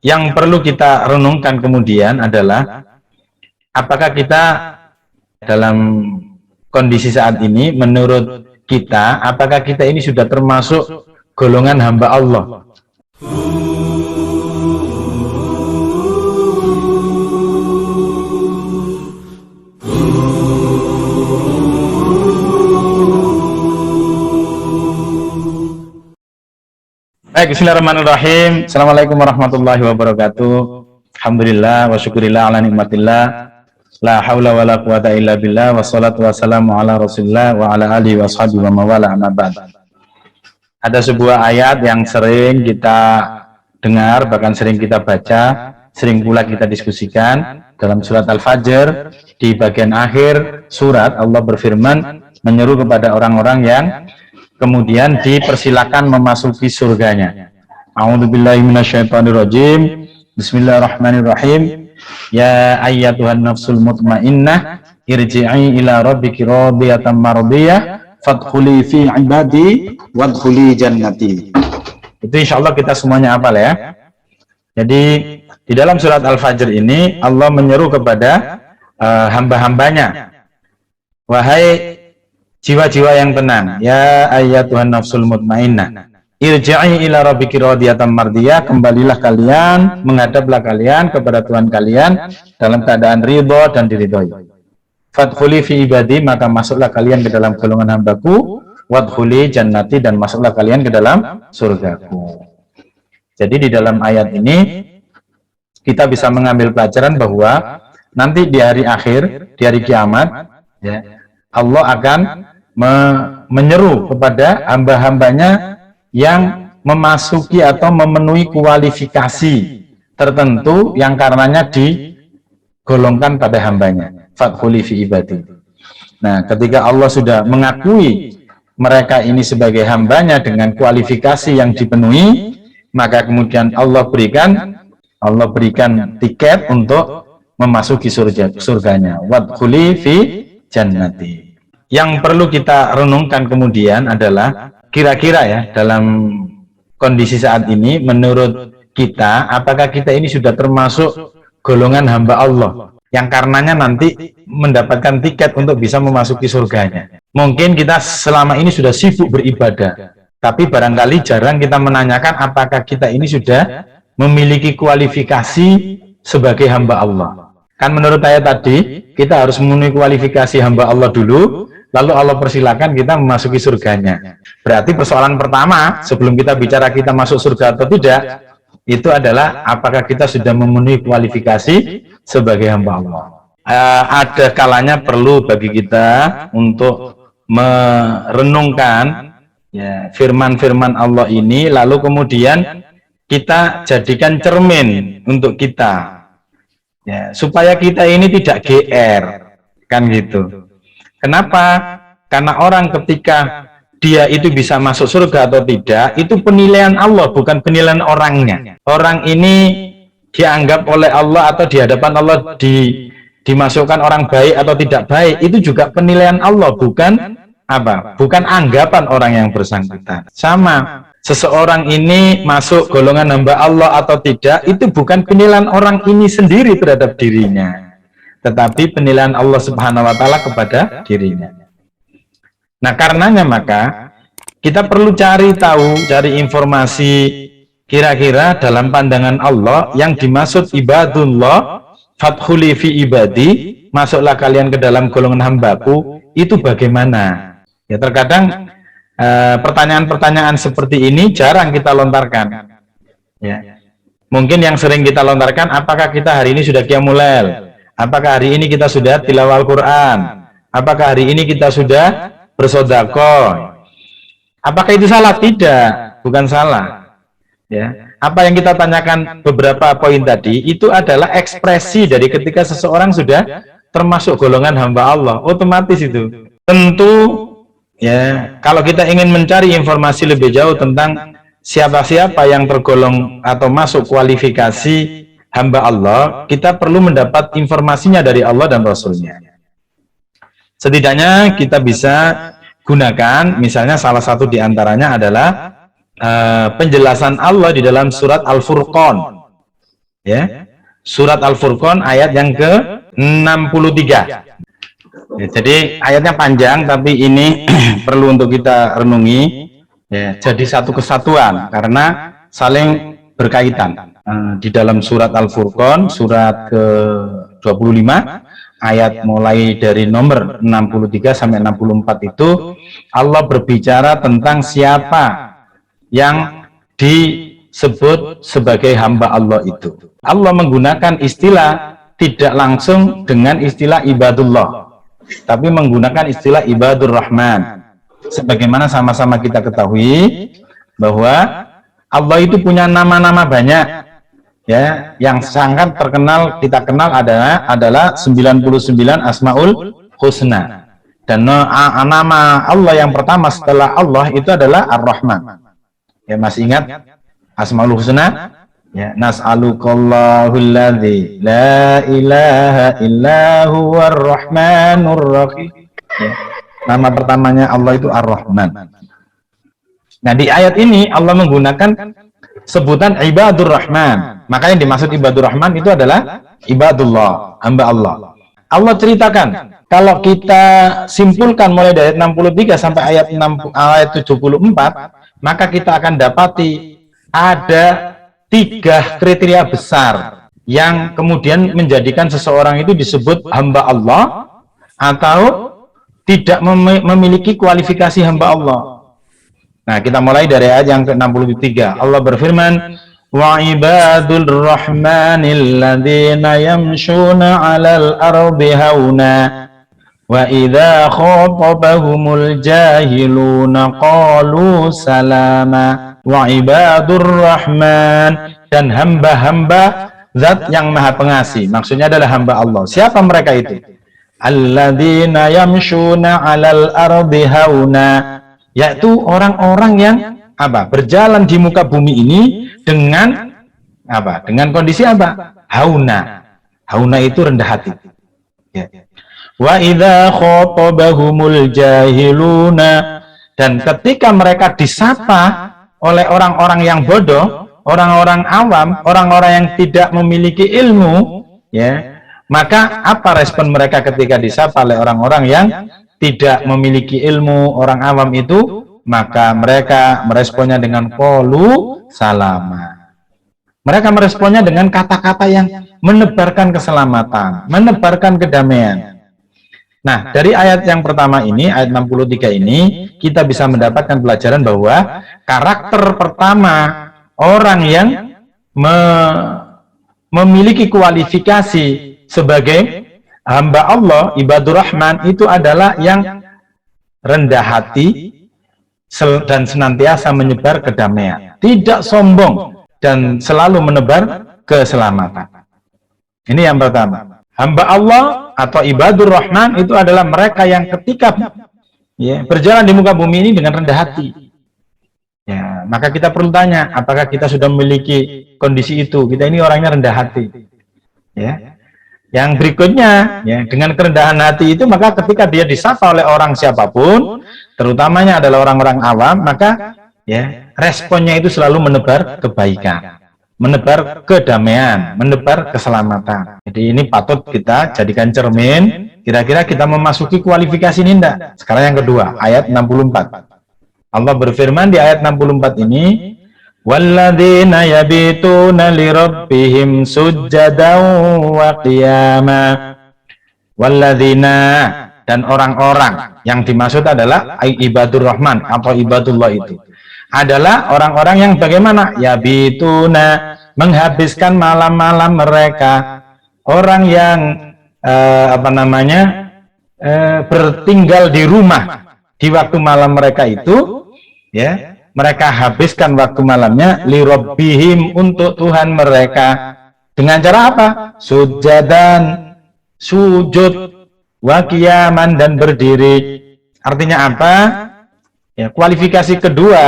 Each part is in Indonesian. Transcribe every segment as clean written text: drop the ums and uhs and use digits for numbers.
Yang perlu kita renungkan kemudian adalah apakah kita dalam kondisi saat ini, menurut kita, apakah kita ini sudah termasuk golongan hamba Allah? Baik, bismillahirrahmanirrahim. Assalamualaikum warahmatullahi wabarakatuh. Alhamdulillah wa syukurillah ala nikmatillah. La haula wa la quwata illa billah. Wassalatu wassalamu ala rasulillah wa ala alihi wa sahbihi wa mawala amma ba'd. Ada sebuah ayat yang sering kita dengar, bahkan sering kita baca, sering pula kita diskusikan dalam surat Al-Fajr. Di bagian akhir surat Allah berfirman menyeru kepada orang-orang yang kemudian dipersilakan memasuki surganya. A'udzubillahi minasyaitonirrajim. Bismillahirrahmanirrahim. Ya ayyatuhan nafsul mutmainnah irji'i ila rabbiki radiyatan mardiyah fadkhuli fi ibadi wadkhuli jannati. Itu insyaallah kita semuanya hafal ya. Jadi di dalam surat Al-Fajr ini Allah menyeru kepada hamba-hambanya, wahai jiwa-jiwa yang tenang, ya ayyatuhan nafsul mutmainnah irji'i ila rabbiki radiyatan mardiyah, kembalilah kalian, menghadaplah kalian kepada Tuhan kalian dalam keadaan ridho dan diridhoi. Fadkhuli fi ibadi, maka masuklah kalian ke dalam golongan hambaku, wadkhuli jannati, dan masuklah kalian ke dalam surgaku. Jadi di dalam ayat ini kita bisa mengambil pelajaran bahwa nanti di hari akhir, di hari kiamat, ya, Allah akan menyeru kepada hamba-hambanya yang memasuki atau memenuhi kualifikasi tertentu yang karenanya digolongkan pada hambanya. Fadkhuli fi ibadi. Nah, ketika Allah sudah mengakui mereka ini sebagai hambanya dengan kualifikasi yang dipenuhi, maka kemudian Allah berikan tiket untuk memasuki surganya. Wadkhuli fi jannati. Yang perlu kita renungkan kemudian adalah kira-kira ya, dalam kondisi saat ini menurut kita, apakah kita ini sudah termasuk golongan hamba Allah yang karenanya nanti mendapatkan tiket untuk bisa memasuki surganya. Mungkin kita selama ini sudah sibuk beribadah, tapi barangkali jarang kita menanyakan apakah kita ini sudah memiliki kualifikasi sebagai hamba Allah. Kan menurut ayat tadi, kita harus memenuhi kualifikasi hamba Allah dulu, lalu Allah persilakan kita memasuki surganya. Berarti persoalan pertama, sebelum kita bicara kita masuk surga atau tidak, itu adalah apakah kita sudah memenuhi kualifikasi sebagai hamba Allah. Ada kalanya perlu bagi kita untuk merenungkan ya, firman-firman Allah ini, lalu kemudian kita jadikan cermin untuk kita, ya, supaya kita ini tidak GR, kan gitu. Kenapa? Karena orang ketika dia itu bisa masuk surga atau tidak, itu penilaian Allah, bukan penilaian orangnya. Orang ini dianggap oleh Allah atau di hadapan Allah dimasukkan orang baik atau tidak baik, itu juga penilaian Allah, bukan apa? Bukan anggapan orang yang bersangkutan. Sama, seseorang ini masuk golongan hamba Allah atau tidak, itu bukan penilaian orang ini sendiri terhadap dirinya, tetapi penilaian Allah Subhanahu wa Ta'ala kepada dirinya. Nah, karenanya maka kita perlu cari tahu, cari informasi kira-kira dalam pandangan Allah yang dimaksud ibadullah, fadkhuli fi ibadi, masuklah kalian ke dalam golongan hambaku, itu bagaimana? Ya, terkadang pertanyaan-pertanyaan seperti ini jarang kita lontarkan. Ya. Mungkin yang sering kita lontarkan, apakah kita hari ini sudah qiyamul lail? Apakah hari ini kita sudah tilawah Al-Quran? Apakah hari ini kita sudah bersedekah? Apakah itu salah? Tidak, bukan salah. Ya, apa yang kita tanyakan beberapa poin tadi itu adalah ekspresi dari ketika seseorang sudah termasuk golongan hamba Allah. Otomatis itu. Tentu, ya, kalau kita ingin mencari informasi lebih jauh tentang siapa-siapa yang tergolong atau masuk kualifikasi hamba Allah, kita perlu mendapat informasinya dari Allah dan Rasulnya. Setidaknya kita bisa gunakan, misalnya salah satu diantaranya adalah penjelasan Allah di dalam surat Al-Furqan. Ya. Surat Al-Furqan ayat yang ke-63. Ya, jadi ayatnya panjang tapi ini perlu untuk kita renungi ya, jadi satu kesatuan karena saling berkaitan. Di dalam surat Al-Furqan surat ke-25 ayat mulai dari nomor 63 sampai 64 itu Allah berbicara tentang siapa yang disebut sebagai hamba Allah itu. Allah menggunakan istilah tidak langsung dengan istilah ibadullah, tapi menggunakan istilah ibadur rahman. Sebagaimana sama-sama kita ketahui bahwa Allah itu punya nama-nama banyak, ya, yang sangat terkenal kita kenal adalah 99 Asmaul Husna. Dan nama Allah yang pertama setelah Allah itu adalah Ar-Rahman. Ya, masih ingat Asmaul Husna? Ya, nas'alukallahul ladzi la ilaha illa huwar rahmanur rahim. Ya, nama pertamanya Allah itu Ar-Rahman. Nah, di ayat ini Allah menggunakan sebutan ibadur rahman. Makanya dimaksud ibadur rahman itu adalah ibadullah, hamba Allah. Allah ceritakan, kalau kita simpulkan mulai dari ayat 63 sampai ayat 74, maka kita akan dapati ada 3 kriteria besar yang kemudian menjadikan seseorang itu disebut hamba Allah atau tidak memiliki kualifikasi hamba Allah. Nah, kita mulai dari ayat yang ke-63. Allah berfirman, wa ibadul rahmanil ladzina yamshuna 'alal ardi hauna wa idza khatabahumul jahiluna qalu salama. Wa ibadur rahman, dan hamba-hamba zat yang maha pengasih, maksudnya adalah hamba Allah. Siapa mereka itu? Alladzina yamshuna 'alal ardi hauna, yaitu orang-orang yang berjalan di muka bumi ini dengan dengan kondisi hauna. Hauna itu rendah hati, ya. Wa idza khatabahumul jahiluna, dan ketika mereka disapa oleh orang-orang yang bodoh, orang-orang awam, orang-orang yang tidak memiliki ilmu, ya, maka apa respon mereka ketika disapa oleh orang-orang yang tidak memiliki ilmu, orang awam itu? Maka mereka meresponnya dengan qalu salama. Mereka meresponnya dengan kata-kata yang menebarkan keselamatan, menebarkan kedamaian. Nah, dari ayat yang pertama ini, ayat 63 ini, kita bisa mendapatkan pelajaran bahwa karakter pertama orang yang memiliki kualifikasi sebagai hamba Allah, ibadur rahman, itu adalah yang rendah hati dan senantiasa menyebar kedamaian, tidak sombong dan selalu menebar keselamatan. Ini yang pertama. Hamba Allah atau ibadur rahman itu adalah mereka yang ketika berjalan di muka bumi ini dengan rendah hati. Ya, maka kita perlu tanya, apakah kita sudah memiliki kondisi itu? Kita ini orangnya rendah hati. Ya. Yang berikutnya, ya, dengan kerendahan hati itu, maka ketika dia disapa oleh orang siapapun, terutamanya adalah orang-orang awam, maka ya, responnya itu selalu menebar kebaikan, menebar kedamaian, menebar keselamatan. Jadi ini patut kita jadikan cermin, kira-kira kita memasuki kualifikasi ini enggak? Sekarang yang kedua, ayat 64. Allah berfirman di ayat 64 ini, walladzina yabituna lirabbihim sujjadan wa qiyama. Walladzina, dan orang-orang yang dimaksud adalah ibadur rahman atau ibadullah itu adalah orang-orang yang bagaimana? Yabituna, menghabiskan malam-malam mereka, orang yang bertinggal di rumah di waktu malam mereka itu, ya, mereka habiskan waktu malamnya lirabbihim, untuk Tuhan mereka, dengan cara apa? Sujadan, sujud, wa qiyaman, dan berdiri. Artinya apa? Ya, kualifikasi kedua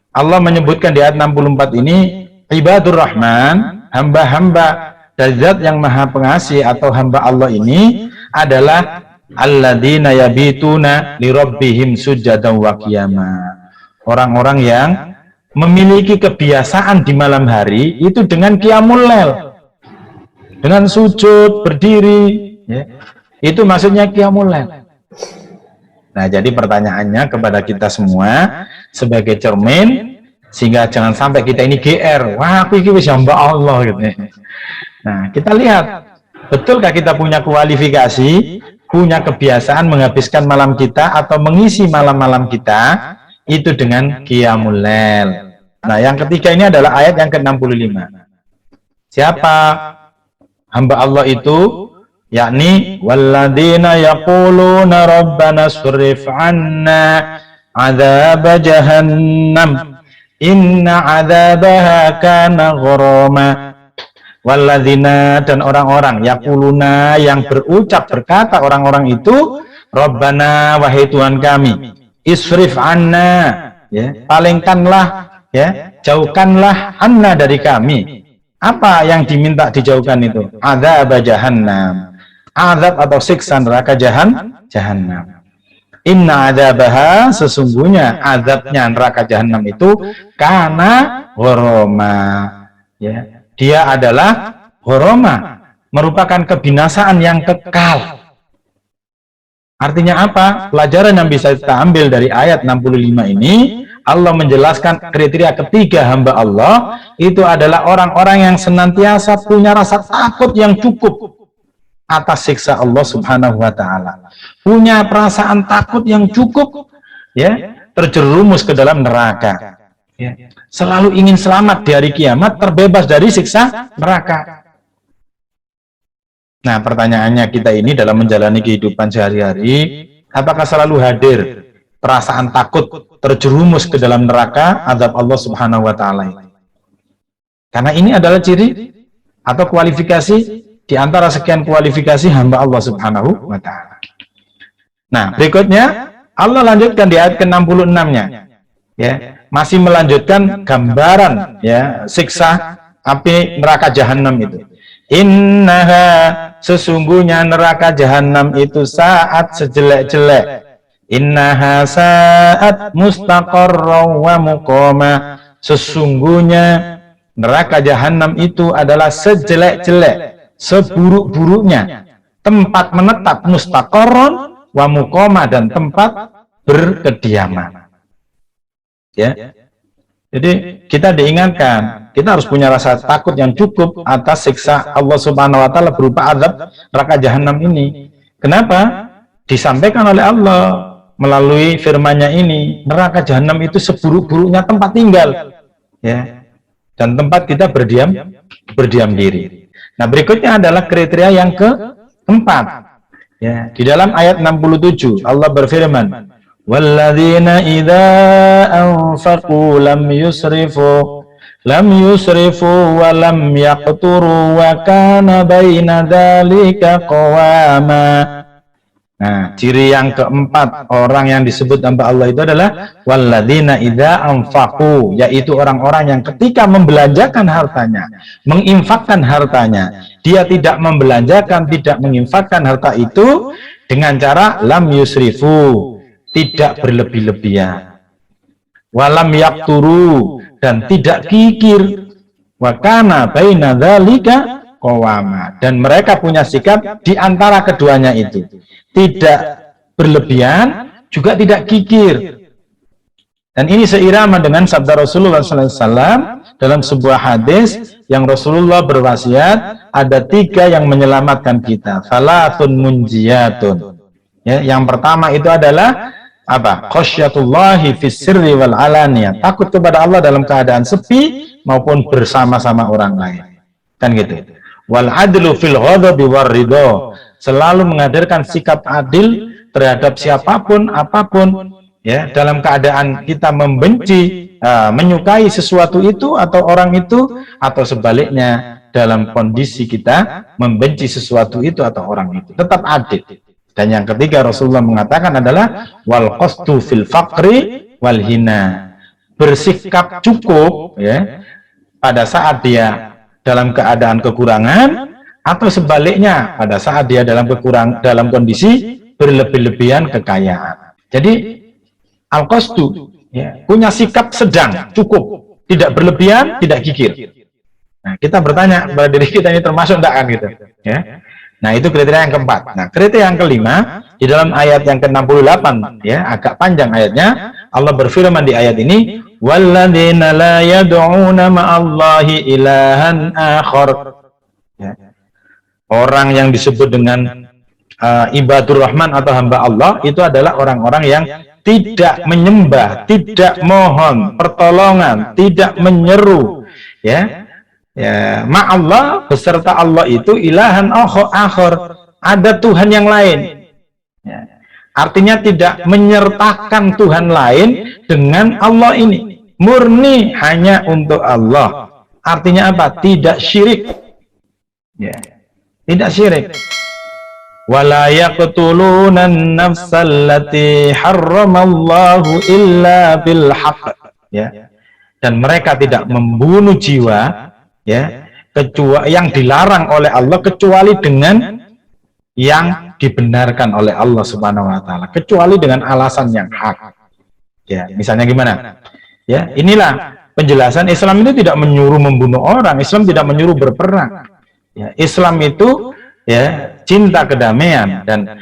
Allah menyebutkan di ayat 64 ini, ibadur rahman, hamba-hamba dari zat yang maha pengasih atau hamba Allah ini adalah alladzina yabituna lirabbihim sujadan wa qiyama. Orang-orang yang memiliki kebiasaan di malam hari itu dengan qiyamul lail, dengan sujud, berdiri, ya. Itu maksudnya qiyamul lail. Nah, jadi pertanyaannya kepada kita semua sebagai cermin, sehingga jangan sampai kita ini GR, wah aku ini wis hamba Allah gitu. Nah, kita lihat, betulkah kita punya kualifikasi, punya kebiasaan menghabiskan malam kita atau mengisi malam-malam kita itu dengan qiyamul lail. Nah, yang ketiga ini adalah ayat yang ke-65. Siapa hamba Allah itu? Yakni walladzina yaquluna rabbana surif 'anna 'adzab jahannam inna 'adzabaha kana gharama. Walladzina, dan orang-orang yaquluna, yang berucap, berkata orang-orang itu, Rabbana, wahai Tuhan kami, isrif 'anna, ya, palingkanlah, ya, jauhkanlah, anna, dari kami. Apa yang diminta dijauhkan itu? Adzab jahannam, azab atau siksa neraka jahannam. Inna adzabaha, sesungguhnya azabnya neraka jahannam itu kana gharama, ya, dia adalah gharama, merupakan kebinasaan yang kekal. Artinya apa? Pelajaran yang bisa kita ambil dari ayat 65 ini, Allah menjelaskan kriteria ketiga hamba Allah itu adalah orang-orang yang senantiasa punya rasa takut yang cukup atas siksa Allah Subhanahu wa taala. Punya perasaan takut yang cukup, ya, terjerumus ke dalam neraka. Ya. Selalu ingin selamat di hari kiamat, terbebas dari siksa neraka. Nah, pertanyaannya kita ini dalam menjalani kehidupan sehari-hari, apakah selalu hadir perasaan takut terjerumus ke dalam neraka azab Allah Subhanahu wa taala? Karena ini adalah ciri atau kualifikasi di antara sekian kualifikasi hamba Allah Subhanahu wa taala. Nah, berikutnya Allah lanjutkan di ayat ke-66-nya. Ya, masih melanjutkan gambaran, ya, siksa api neraka jahanam itu. Innaha, sesungguhnya neraka jahanam itu saat sejelek-jelek. Innaha saat mustaqarra wa muqama, sesungguhnya neraka jahanam itu adalah sejelek-jelek, seburuk-buruknya tempat menetap, mustaqarron wa muqama, dan tempat berkediaman. Ya, jadi kita diingatkan, kita harus punya rasa takut yang cukup atas siksa Allah Subhanahu wa taala berupa azab neraka jahanam ini. Kenapa? Disampaikan oleh Allah melalui firman-Nya ini, neraka jahanam itu seburuk-buruknya tempat tinggal, ya, dan tempat kita berdiam diri. Nah, berikutnya adalah kriteria yang keempat. Ya, di dalam ayat 67 Allah berfirman, walladzina idza anfaqu lam yusrifu wa lam yaqturu wa kana baina dzalika qawama. Nah, ciri yang keempat orang yang disebut hamba Allah itu adalah walladzina idza anfaqu, yaitu orang-orang yang ketika membelanjakan hartanya, menginfakkan hartanya, dia tidak membelanjakan, tidak menginfakkan harta itu dengan cara lam yusrifu, tidak berlebih-lebihan, walam yakturu, dan tidak kikir, wakana baina dzalika qawama, dan mereka punya sikap di antara keduanya itu, tidak berlebihan juga tidak kikir. Dan ini seirama dengan sabda Rasulullah SAW dalam sebuah hadis yang Rasulullah berwasiat, ada 3 yang menyelamatkan kita, salatun munjiyatun. Ya, yang pertama itu adalah apa? Khasyatullahi fis sirri wal alaniyah, takut kepada Allah dalam keadaan sepi maupun bersama-sama orang lain. Kan gitu. Wal adlu fil ghadabi war ridho, selalu menghadirkan sikap adil terhadap siapapun apapun, ya, dalam keadaan kita membenci, menyukai sesuatu itu atau orang itu, atau sebaliknya dalam kondisi kita membenci sesuatu itu atau orang itu, tetap adil. Dan yang ketiga Rasulullah mengatakan adalah wal qasdu fil faqri wal hina, bersikap cukup, ya, pada saat dia dalam keadaan kekurangan, atau sebaliknya pada saat dia dalam kondisi berlebih-lebihan kekayaan. Jadi al-qasdu, ya, punya sikap sedang, cukup, tidak berlebihan, tidak kikir. Nah, kita bertanya pada diri kita, ini termasuk enggak kan gitu, ya. Nah, itu kriteria yang keempat. Nah, kriteria yang kelima di dalam ayat yang ke-68, ya, agak panjang ayatnya. Allah berfirman di ayat ini, walladzina la yad'una ma'allahi ilahan akhar. Ya. Orang yang disebut dengan ibadur rahman atau hamba Allah itu adalah orang-orang yang tidak menyembah, tidak mohon pertolongan, tidak menyeru, ya, ya, ma'allah, beserta Allah itu ilahan akhar, ada Tuhan yang lain, ya. Artinya tidak menyertakan Tuhan lain dengan Allah ini, murni hanya untuk Allah. Artinya apa? Tidak syirik, ya, tidak syirik. Wala yaqtuluna an-nafsal lati harramallahu illa bil haqq, ya. Dan mereka tidak membunuh jiwa, ya, kecuali yang dilarang oleh Allah, kecuali dengan yang dibenarkan oleh Allah Subhanahu wa taala, kecuali dengan alasan yang hak. Ya, misalnya gimana? Ya, inilah penjelasan Islam itu tidak menyuruh membunuh orang, Islam tidak menyuruh berperang. Ya, Islam itu, ya, cinta kedamaian. Dan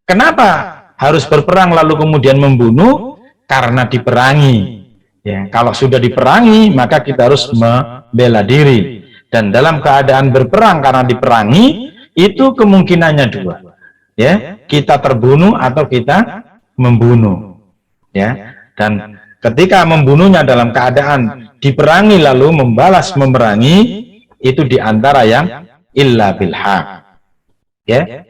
kenapa harus berperang lalu kemudian membunuh? Karena diperangi. Ya, kalau sudah diperangi, maka kita harus membela diri. Dan dalam keadaan berperang karena diperangi, itu kemungkinannya dua. Ya, kita terbunuh atau kita membunuh. Ya, dan ketika membunuhnya dalam keadaan diperangi lalu membalas memerangi, itu diantara yang illa bil haq. Ya.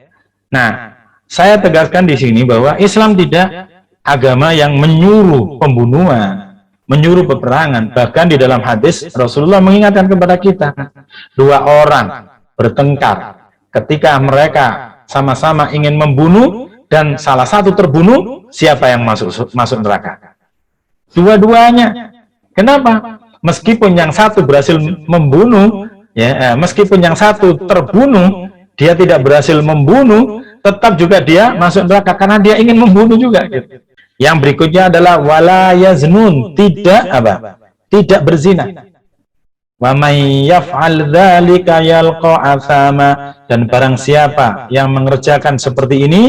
Nah, saya tegaskan di sini bahwa Islam tidak agama yang menyuruh pembunuhan, menyuruh peperangan. Bahkan di dalam hadis Rasulullah mengingatkan kepada kita, dua orang bertengkar ketika mereka sama-sama ingin membunuh dan salah satu terbunuh, siapa yang masuk neraka? Dua-duanya. Kenapa? Meskipun yang satu berhasil membunuh, ya, meskipun yang satu terbunuh, dia tidak berhasil membunuh, tetap juga dia masuk neraka karena dia ingin membunuh juga. Gitu. Yang berikutnya adalah wala yaznun, tidak apa? Tidak berzina. Wa may yaf'al dzalika yalqa athama, dan barang siapa yang mengerjakan seperti ini,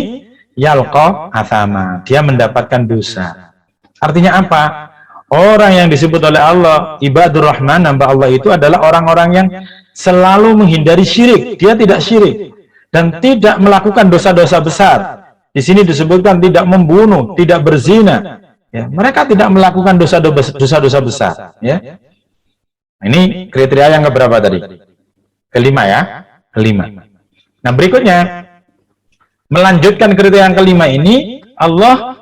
yalqa athama, dia mendapatkan dosa. Artinya apa? Orang yang disebut oleh Allah ibadur rahman, hamba Allah itu adalah orang-orang yang selalu menghindari syirik. Dia tidak syirik dan tidak melakukan dosa-dosa besar. Di sini disebutkan tidak membunuh, tidak berzina. Ya, mereka tidak melakukan dosa-dosa besar. Ya. Ini kriteria yang keberapa tadi? Kelima, ya, kelima. Nah, berikutnya melanjutkan kriteria yang kelima ini, Allah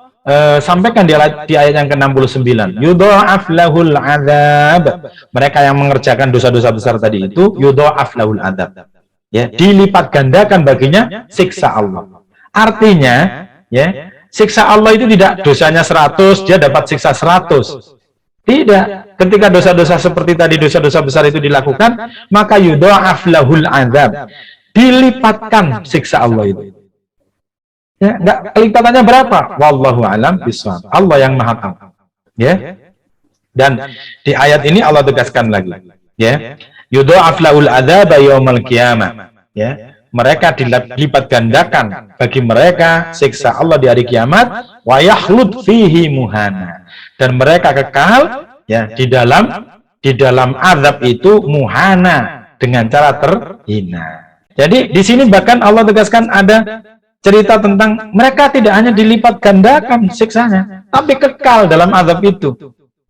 sampaikan di ayat yang ke-69, yudha'af lahul adzab. Mereka yang mengerjakan dosa-dosa besar tadi itu yudha'af lahul adzab, ya, dilipat gandakan baginya siksa Allah. Artinya, ya, siksa Allah itu tidak dosanya 100 dia dapat siksa 100. Tidak. Ketika dosa-dosa seperti tadi, dosa-dosa besar itu dilakukan, maka yudha'af lahul adzab, dilipatkan siksa Allah itu. Ya, enggak, lipatannya berapa? Wallahu a'lam bishawab. Allah yang Maha tahu. Ya. Dan di ayat ini Allah tegaskan lagi, ya. Yudha'af lahul adzab yaumil qiyamah. Ya. Mereka dilipat gandakan bagi mereka siksa Allah di hari kiamat, wa yakhlut fihi muhana. Dan mereka kekal, ya, di dalam azab itu muhana, dengan cara terhina. Jadi di sini bahkan Allah tegaskan ada cerita tentang mereka tidak hanya dilipat gandakan siksanya, tapi kekal dalam azab itu.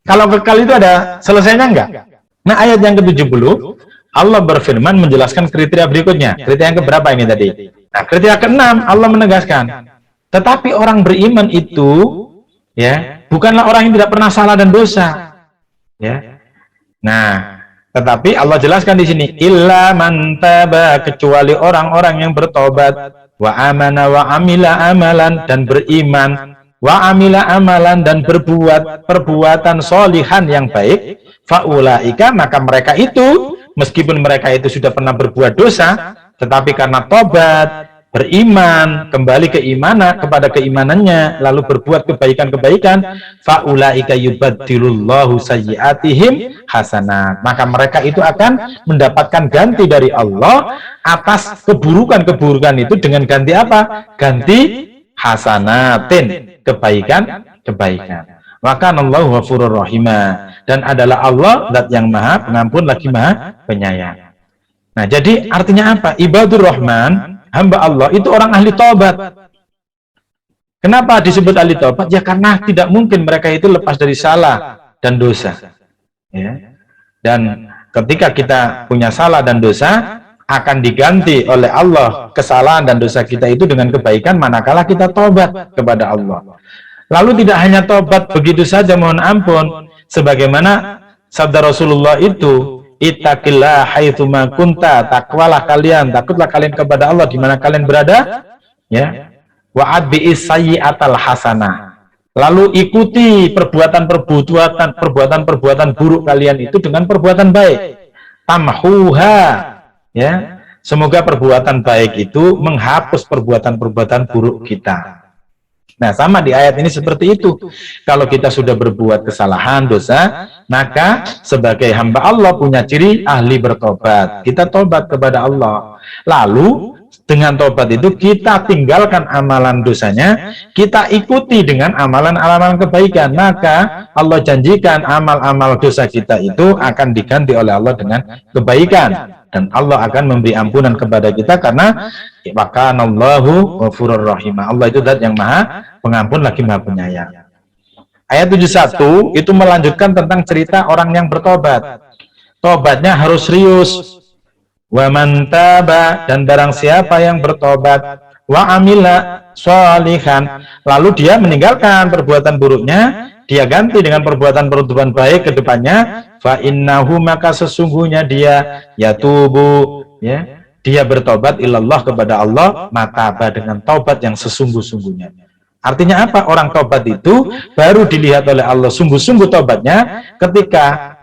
Kalau kekal itu ada selesainya enggak? Nah, ayat yang ke-70 Allah berfirman menjelaskan kriteria berikutnya. Kriteria yang keberapa ini tadi? Nah, kriteria ke-6 Allah menegaskan, tetapi orang beriman itu, ya, bukanlah orang yang tidak pernah salah dan dosa. Ya. Nah, tetapi Allah jelaskan di sini, illa man taba, kecuali orang-orang yang bertobat, wa amana wa amila amalan, dan beriman, wa amila amalan, dan berbuat perbuatan solihan yang baik, faulaika, maka mereka itu, meskipun mereka itu sudah pernah berbuat dosa, tetapi karena tobat, beriman, kembali kepada keimanannya, lalu berbuat kebaikan-kebaikan, faulaika yubaddilullahu sayyiatihim hasanat. Maka mereka itu akan mendapatkan ganti dari Allah atas keburukan-keburukan itu dengan ganti apa? Ganti hasanatin, kebaikan-kebaikan. Wa kanallahu ghafurur rahima, dan adalah Allah zat yang maha pengampun lagi maha penyayang. Nah, jadi artinya apa? Ibadur Rahman, hamba Allah itu orang ahli taubat. Kenapa disebut ahli taubat? Ya karena tidak mungkin mereka itu lepas dari salah dan dosa. Ya. Dan ketika kita punya salah dan dosa, akan diganti oleh Allah kesalahan dan dosa kita itu dengan kebaikan manakala kita taubat kepada Allah. Lalu tidak hanya taubat begitu saja, mohon ampun, sebagaimana sabda Rasulullah itu, ittaqillah haitsuma kunta, takwalah kalian, takutlah kalian kepada Allah di mana kalian berada, ya. Wa adbi'is sayyi'atal hasanah. Lalu ikuti perbuatan buruk kalian itu dengan perbuatan baik. Tamhuha, ya. Semoga perbuatan baik itu menghapus perbuatan-perbuatan buruk kita. Nah, sama di ayat ini seperti itu. Kalau kita sudah berbuat kesalahan, dosa, maka sebagai hamba Allah punya ciri ahli bertobat. Kita tobat kepada Allah. Lalu, dengan tobat itu kita tinggalkan amalan dosanya, kita ikuti dengan amalan-amalan kebaikan. Maka Allah janjikan amal-amal dosa kita itu akan diganti oleh Allah dengan kebaikan. Dan Allah akan memberi ampunan kepada kita karena wa kanallahu ghafurur rahim. Allah itu zat yang maha pengampun lagi maha penyayang. Ayat 71 itu melanjutkan tentang cerita orang yang bertobat. Tobatnya harus serius. Wa man taba, dan barang siapa yang bertobat, wa amila sholihan, lalu dia meninggalkan perbuatan buruknya, dia ganti dengan perbuatan baik ke depannya, fa innahu, maka sesungguhnya dia yatubu, ya, dia bertobat ilallah kepada Allah, mataba, dengan taubat yang sesungguh-sungguhnya. Artinya apa? Orang taubat itu baru dilihat oleh Allah sungguh-sungguh taubatnya ketika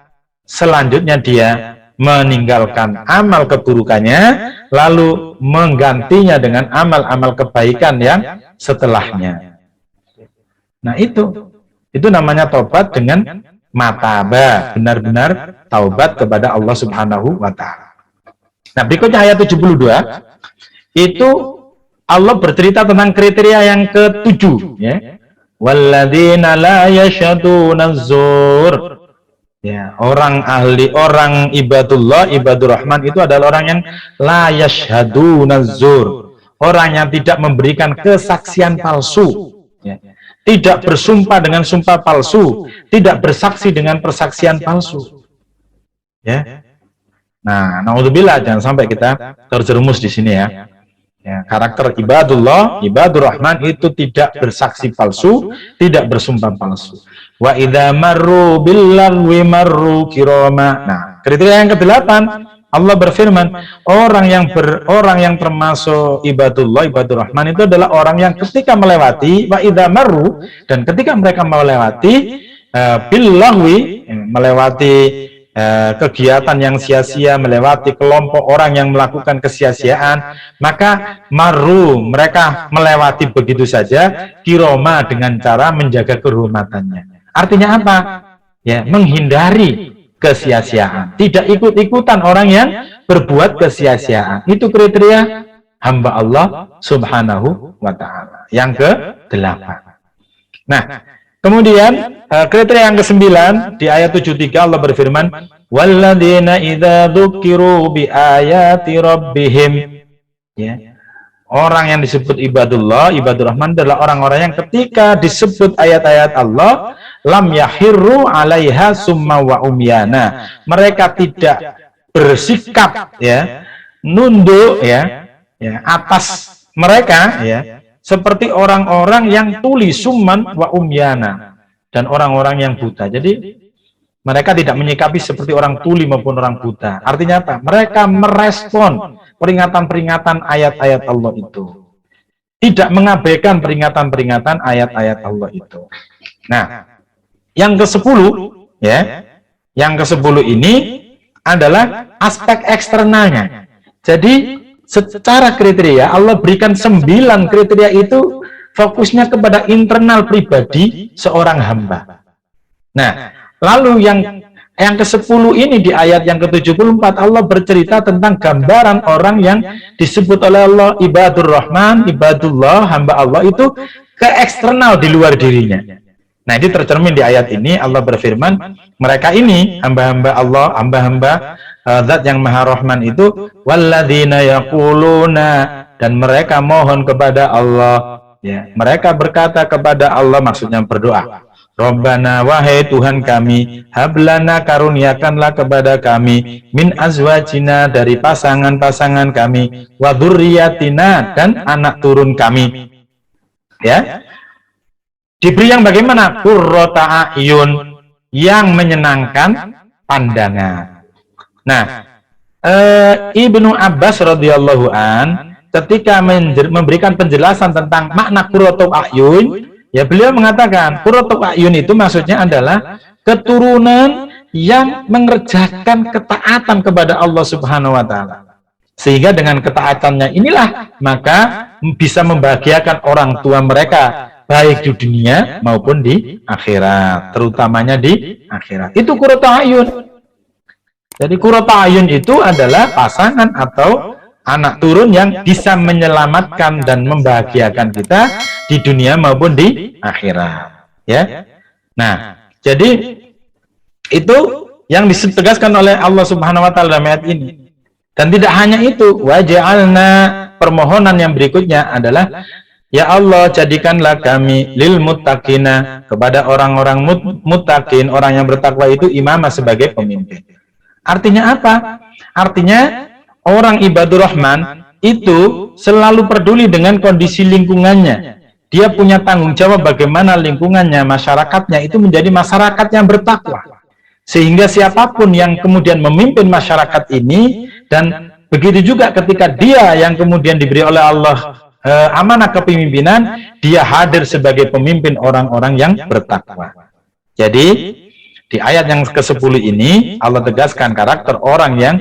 selanjutnya dia meninggalkan amal keburukannya lalu menggantinya dengan amal-amal kebaikan yang setelahnya. Nah, itu namanya taubat dengan mataba, benar-benar taubat kepada Allah Subhanahu wa taala. Nah, berikutnya ayat 72 itu Allah bercerita tentang kriteria yang ke-7, ya. Walladzina la yashhaduna az-zur. Ya, orang ibadullah, ibadur rahman itu adalah orang yang la yashhaduna az-zur. Orang yang tidak memberikan kesaksian palsu, ya. Tidak bersumpah dengan sumpah palsu, tidak bersaksi dengan persaksian palsu. Ya. Nah, naudzubillah, jangan sampai kita terjerumus di sini, ya. Ya, karakter ibadullah, ibadur rahman itu tidak bersaksi palsu, tidak bersumpah palsu. Wa idza marru bil-lagwi marru kirama. Nah, kriteria yang ke-8, Allah berfirman, orang yang termasuk ibadullah, ibadur rahman itu adalah orang yang ketika melewati wa idza marru, dan ketika mereka melewati bil-lagwi, melewati kegiatan yang sia-sia, melewati kelompok orang yang melakukan kesia-siaan, maka maru, mereka melewati begitu saja, kiroma, dengan cara menjaga kehormatannya. Artinya apa? Ya, menghindari kesia-siaan, tidak ikut-ikutan orang yang berbuat kesia-siaan. Itu kriteria hamba Allah Subhanahu wa ta'ala. Yang ke-8. Nah, kemudian kriteria yang ke-9 di ayat 73 Allah berfirman, walladzina idza dzukiru bi ayati rabbihim. Ya. Orang yang disebut ibadullah, ibadur rahman adalah orang-orang yang ketika disebut ayat-ayat Allah, lam yahirru 'alaiha summa wa umyana. Mereka tidak bersikap, ya, nunduk, ya, atas mereka, ya, seperti orang-orang yang tuli, summan wa umyana, dan orang-orang yang buta. Jadi mereka tidak menyikapi seperti orang tuli maupun orang buta. Artinya apa? Mereka merespon peringatan-peringatan ayat-ayat Allah itu, tidak mengabaikan peringatan-peringatan ayat-ayat Allah itu. Nah, yang ke-10, ya, yang ke-10 ini adalah aspek eksternalnya. Jadi secara kriteria Allah berikan 9 kriteria itu fokusnya kepada internal pribadi seorang hamba. Nah, lalu yang ke-10 ini di ayat yang ke-74 Allah bercerita tentang gambaran orang yang disebut oleh Allah ibadur rahman, ibadullah, hamba Allah itu ke eksternal di luar dirinya. Nah, ini tercermin di ayat ini. Allah berfirman, mereka ini hamba-hamba Allah, hamba-hamba Zat yang Maha Rahman itu walladzina yaquluna, dan mereka mohon kepada Allah, ya, mereka berkata kepada Allah, maksudnya berdoa, Rabbana, wahai Tuhan kami, hablana, karuniakanlah kepada kami, min azwajina, dari pasangan-pasangan kami, wa dzurriyyatina, dan anak turun kami, ya, diberi yang bagaimana? Qurrata a'yun, yang menyenangkan pandangan. Nah, Ibnu Abbas radhiyallahu an ketika memberikan penjelasan tentang makna qurratu a'yun, ya beliau mengatakan qurratu a'yun itu maksudnya adalah keturunan yang mengerjakan ketaatan kepada Allah Subhanahu wa taala. Sehingga dengan ketaatannya inilah maka bisa membahagiakan orang tua mereka baik di dunia maupun di akhirat, terutamanya di akhirat. Itu qurratu a'yun. Jadi qurratu a'yun itu adalah pasangan atau anak turun yang bisa menyelamatkan dan membahagiakan kita di dunia maupun di akhirat, ya. Nah, jadi itu yang ditegaskan oleh Allah Subhanahu wa taala dalam ayat ini. Dan tidak hanya itu, wa ja'alna, permohonan yang berikutnya adalah ya Allah, jadikanlah kami lil muttaqina, kepada orang-orang muttaqin, orang yang bertakwa itu, imamah, sebagai pemimpin. Artinya apa? Artinya orang ibadur rahman itu selalu peduli dengan kondisi lingkungannya. Dia punya tanggung jawab bagaimana lingkungannya, masyarakatnya itu menjadi masyarakat yang bertakwa. Sehingga siapapun yang kemudian memimpin masyarakat ini, dan begitu juga ketika dia yang kemudian diberi oleh Allah amanah kepemimpinan, dia hadir sebagai pemimpin orang-orang yang bertakwa. Jadi di ayat yang ke-10 ini Allah tegaskan karakter orang yang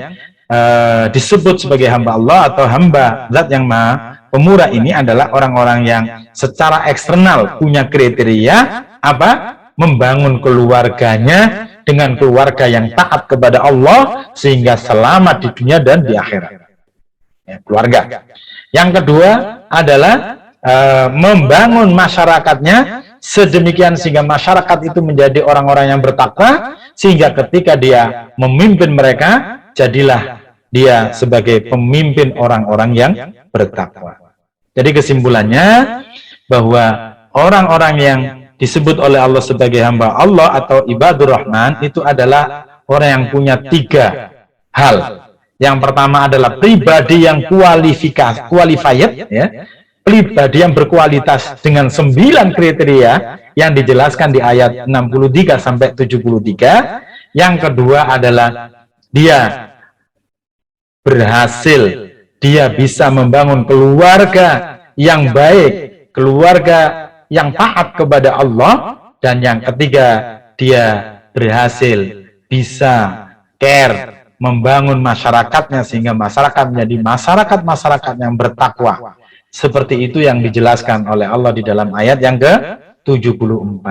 disebut sebagai hamba Allah atau hamba Zat yang Maha Pemurah ini adalah orang-orang yang secara eksternal punya kriteria apa? Membangun keluarganya dengan keluarga yang taat kepada Allah sehingga selamat di dunia dan di akhirat. Ya, keluarga. Yang kedua adalah membangun masyarakatnya sedemikian sehingga masyarakat itu menjadi orang-orang yang bertakwa, sehingga ketika dia memimpin mereka, jadilah dia sebagai pemimpin orang-orang yang bertakwa. Jadi kesimpulannya bahwa orang-orang yang disebut oleh Allah sebagai hamba Allah atau ibadur rahman itu adalah orang yang punya 3 hal. Yang pertama adalah pribadi yang qualified, ya, pribadi yang berkualitas dengan 9 kriteria yang dijelaskan di ayat 63 sampai 73. Yang kedua adalah dia berhasil, dia bisa membangun keluarga yang baik, keluarga yang taat kepada Allah. Dan yang ketiga, dia berhasil bisa care, membangun masyarakatnya sehingga masyarakat menjadi masyarakat yang bertakwa. Seperti itu yang dijelaskan oleh Allah di dalam ayat yang ke-74.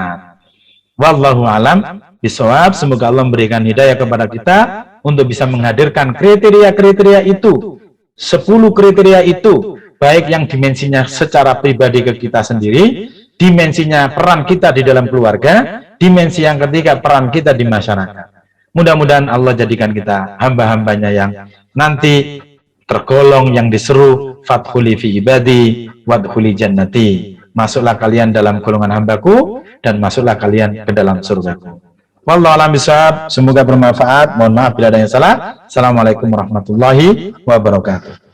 Wallahu alam bishawab. Semoga Allah memberikan hidayah kepada kita untuk bisa menghadirkan kriteria-kriteria itu, 10 kriteria itu, baik yang dimensinya secara pribadi ke kita sendiri, dimensinya peran kita di dalam keluarga, dimensi yang ketiga peran kita di masyarakat. Mudah-mudahan Allah jadikan kita hamba-hambanya yang nanti tergolong yang diseru fadkhuli fi ibadi wadkhuli jannati, masuklah kalian dalam golongan hambaku dan masuklah kalian ke dalam surgaku. Wallahu a'lam bishawab. Semoga bermanfaat. Mohon maaf bila ada yang salah. Assalamualaikum warahmatullahi wabarakatuh.